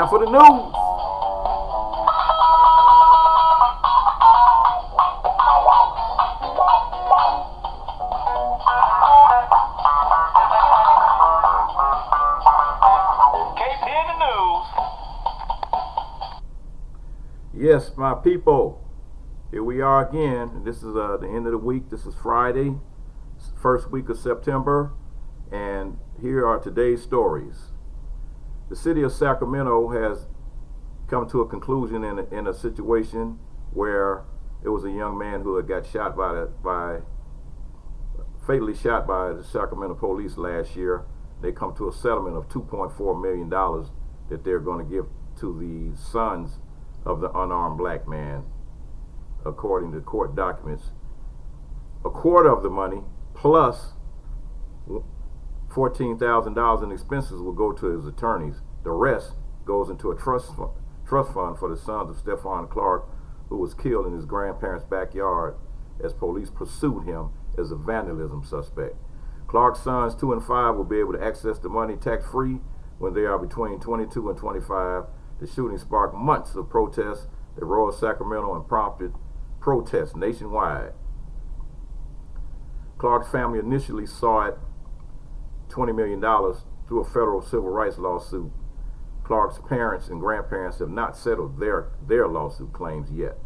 Time for the news. KP in the news. Yes, my people. Here we are again. This is the end of the week. This is Friday, first week of September. And here are today's stories. The city of Sacramento has come to a conclusion in a situation where it was a young man who had got shot fatally shot by the Sacramento police last year. They come to a settlement of $2.4 million that they're going to give to the sons of the unarmed black man. According to court documents, a quarter of the money plus $14,000 in expenses will go to his attorneys. The rest goes into a trust fund for the sons of Stephon Clark, who was killed in his grandparents' backyard as police pursued him as a vandalism suspect. Clark's sons 2 and 5 will be able to access the money tax-free when they are between 22 and 25. The shooting sparked months of protests at Royal Sacramento and prompted protests nationwide. Clark's family initially sought $20 million through a federal civil rights lawsuit. Clark's parents and grandparents have not settled their lawsuit claims yet.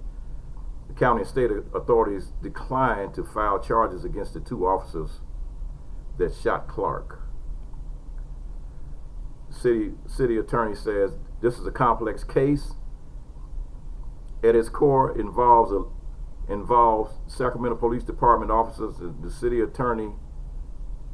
The county and state authorities declined to file charges against the 2 officers that shot Clark. The city attorney says this is a complex case. At its core, involves Sacramento Police Department officers. The city attorney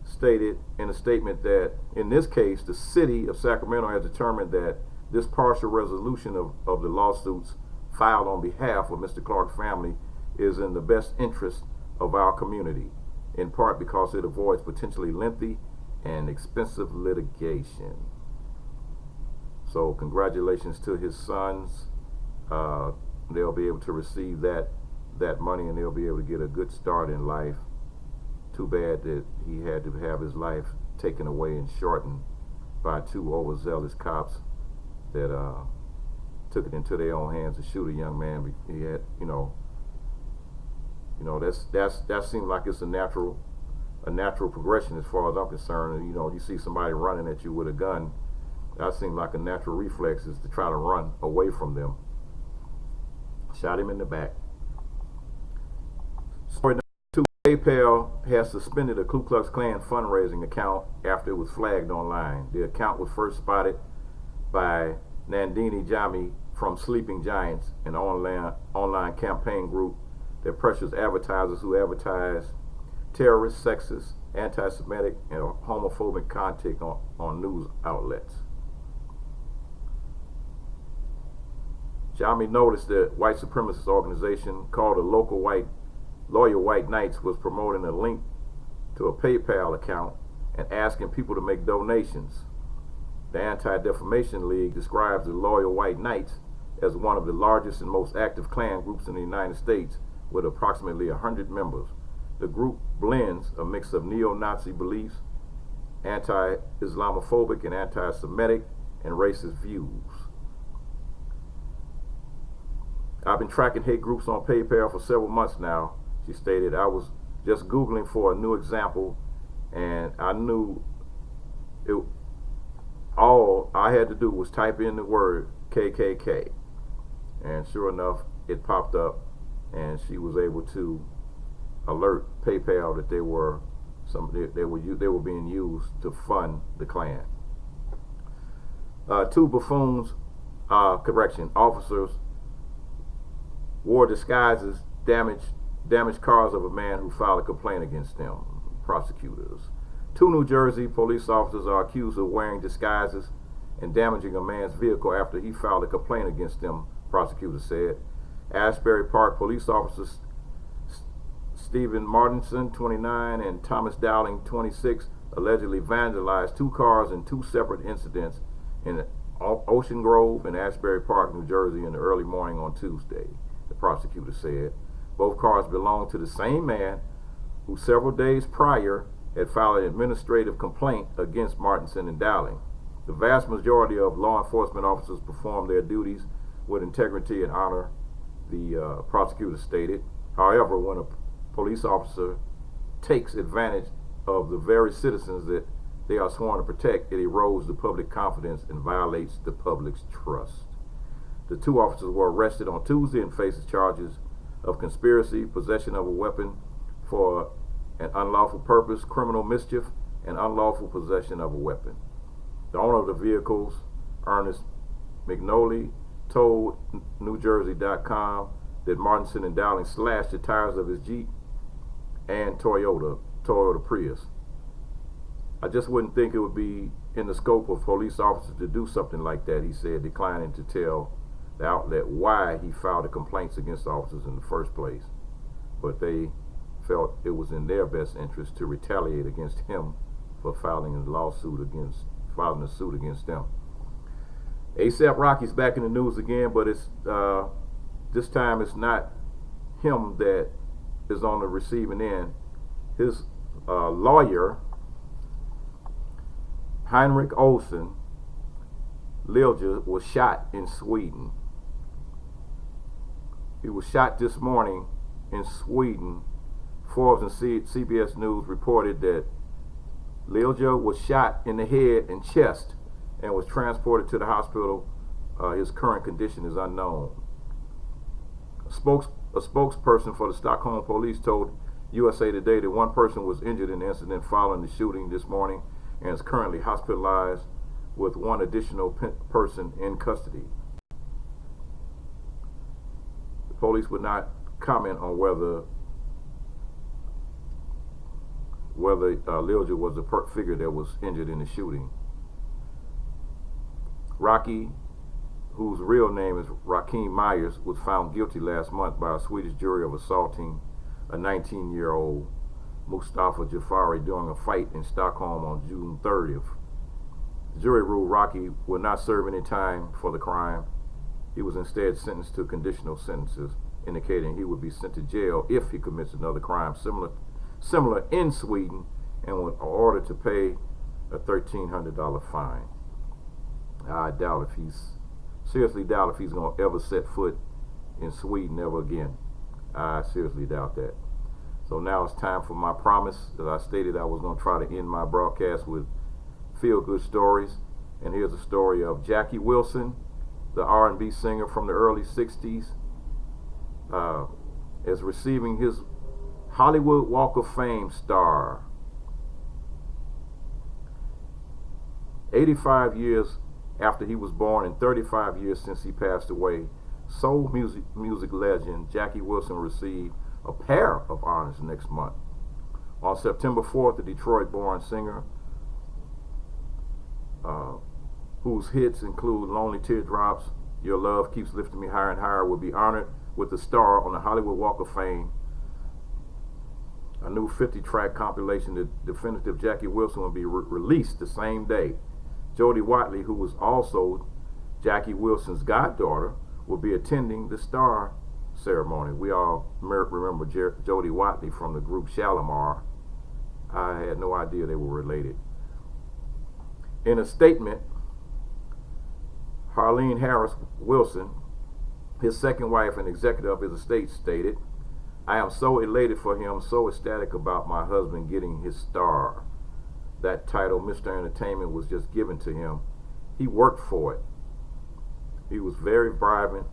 stated in a statement that in this case, the city of Sacramento has determined that this partial resolution of the lawsuits filed on behalf of Mr. Clark's family is in the best interest of our community, in part because it avoids potentially lengthy and expensive litigation. So congratulations to his sons. They'll be able to receive that money, and they'll be able to get a good start in life. Too bad that he had to have his life taken away and shortened by 2 overzealous cops that took it into their own hands to shoot a young man. He had, that seems like it's a natural progression as far as I'm concerned. And, you see somebody running at you with a gun, that seems like a natural reflex is to try to run away from them. Shot him in the back. Story number 2, PayPal has suspended a Ku Klux Klan fundraising account after it was flagged online. The account was first spotted by Nandini Jami from Sleeping Giants, an online campaign group that pressures advertisers who advertise terrorist, sexist, anti-Semitic, and homophobic content on news outlets. Jami noticed that white supremacist organization called the Loyal White Knights was promoting a link to a PayPal account and asking people to make donations. The Anti-Defamation League describes the Loyal White Knights as one of the largest and most active Klan groups in the United States, with approximately 100 members. The group blends a mix of neo-Nazi beliefs, anti-Islamophobic and anti-Semitic, and racist views. I've been tracking hate groups on PayPal for several months now, she stated. I was just Googling for a new example, and I knew all I had to do was type in the word KKK, and sure enough, it popped up, and she was able to alert PayPal that they were being used to fund the Klan. 2 buffoons, officers wore disguises, damaged cars of a man who filed a complaint against them. Prosecutors. 2 New Jersey police officers are accused of wearing disguises and damaging a man's vehicle after he filed a complaint against them, prosecutors said. Asbury Park police officers Stephen Martinson, 29, and Thomas Dowling, 26, allegedly vandalized 2 cars in 2 separate incidents in Ocean Grove and Asbury Park, New Jersey, in the early morning on Tuesday, the prosecutor said. Both cars belonged to the same man who several days prior had filed an administrative complaint against Martinson and Dowling. The vast majority of law enforcement officers perform their duties with integrity and honor, the prosecutor stated. However, when a police officer takes advantage of the very citizens that they are sworn to protect, it erodes the public confidence and violates the public's trust. The two officers were arrested on Tuesday and faces charges of conspiracy, possession of a weapon for an unlawful purpose, criminal mischief, and unlawful possession of a weapon. The owner of the vehicles, Ernest McNolly, told NewJersey.com that Martinson and Dowling slashed the tires of his Jeep and Toyota Prius. I just wouldn't think it would be in the scope of police officers to do something like that, he said, declining to tell the outlet why he filed the complaints against officers in the first place. But they felt it was in their best interest to retaliate against him for filing a suit against them. A$AP Rocky's back in the news again, but it's this time it's not him that is on the receiving end. His lawyer, Heinrich Olsen Lilja, was shot in Sweden. He was shot this morning in Sweden. Forbes and CBS News reported that Lilja was shot in the head and chest and was transported to the hospital. His current condition is unknown. A spokesperson for the Stockholm police told USA Today that one person was injured in the incident following the shooting this morning and is currently hospitalized with one additional person in custody. The police would not comment on whether Lilja was the figure that was injured in the shooting. Rocky, whose real name is Rakeem Myers, was found guilty last month by a Swedish jury of assaulting a 19-year-old Mustafa Jafari during a fight in Stockholm on June 30th. The jury ruled Rocky would not serve any time for the crime. He was instead sentenced to conditional sentences, indicating he would be sent to jail if he commits another crime similar in Sweden and was ordered to pay a $1,300 fine. I seriously doubt if he's going to ever set foot in Sweden ever again. I seriously doubt that. So now it's time for my promise that I stated I was going to try to end my broadcast with feel-good stories. And here's a story of Jackie Wilson, the R&B singer from the early 60s, is receiving his Hollywood Walk of Fame star. 85 years after he was born and 35 years since he passed away, soul music legend Jackie Wilson received a pair of honors next month. On September 4th, the Detroit-born singer, whose hits include Lonely Teardrops, Your Love Keeps Lifting Me Higher and Higher, will be honored with a star on the Hollywood Walk of Fame. A new 50-track compilation, The Definitive Jackie Wilson, will be released the same day. Jody Watley, who was also Jackie Wilson's goddaughter, will be attending the star ceremony. We all remember Jody Watley from the group Shalimar. I had no idea they were related. In a statement, Harlene Harris Wilson, his second wife and executive of his estate, stated, "I am so elated for him, so ecstatic about my husband getting his star. That title, Mr. Entertainment, was just given to him. He worked for it. He was very vibrant,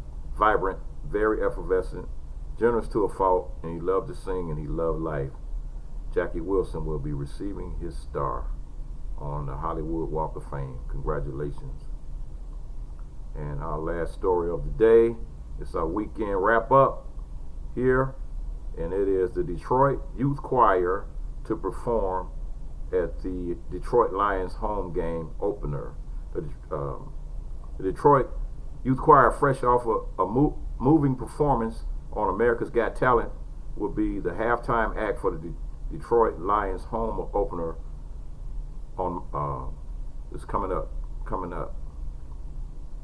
very effervescent, generous to a fault, and he loved to sing and he loved life." Jackie Wilson will be receiving his star on the Hollywood Walk of Fame. Congratulations. And our last story of the day, it's our weekend wrap up here, and it is the Detroit Youth Choir to perform at the Detroit Lions home game opener. The Detroit Youth Choir, fresh off a moving performance on America's Got Talent, will be the halftime act for the Detroit Lions home opener on it's coming up.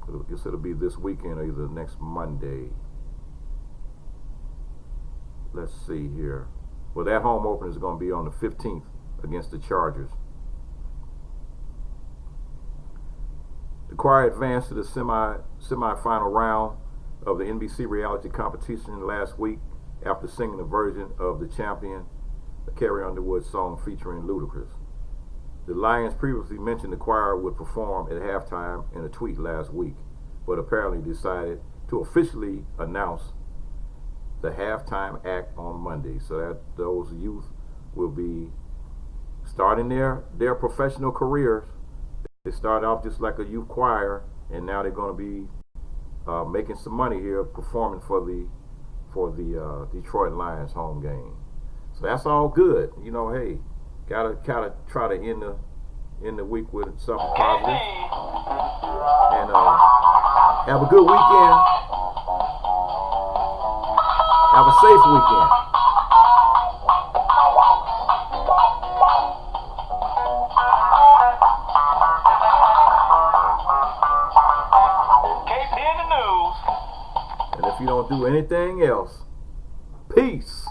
I guess it'll be this weekend or either next Monday. Let's see here. Well, that home opener is going to be on the 15th against the Chargers. Choir advanced to the semi-final round of the NBC reality competition last week after singing a version of The Champion, a Carrie Underwood song featuring Ludacris. The Lions previously mentioned the choir would perform at halftime in a tweet last week, but apparently decided to officially announce the halftime act on Monday, so that those youth will be starting their professional careers. They started off just like a youth choir, and now they're going to be making some money here performing for the Detroit Lions home game. So that's all good. You know, hey, gotta try to end the week with something positive. And have a good weekend. Have a safe weekend. KP in the news. And if you don't do anything else, peace.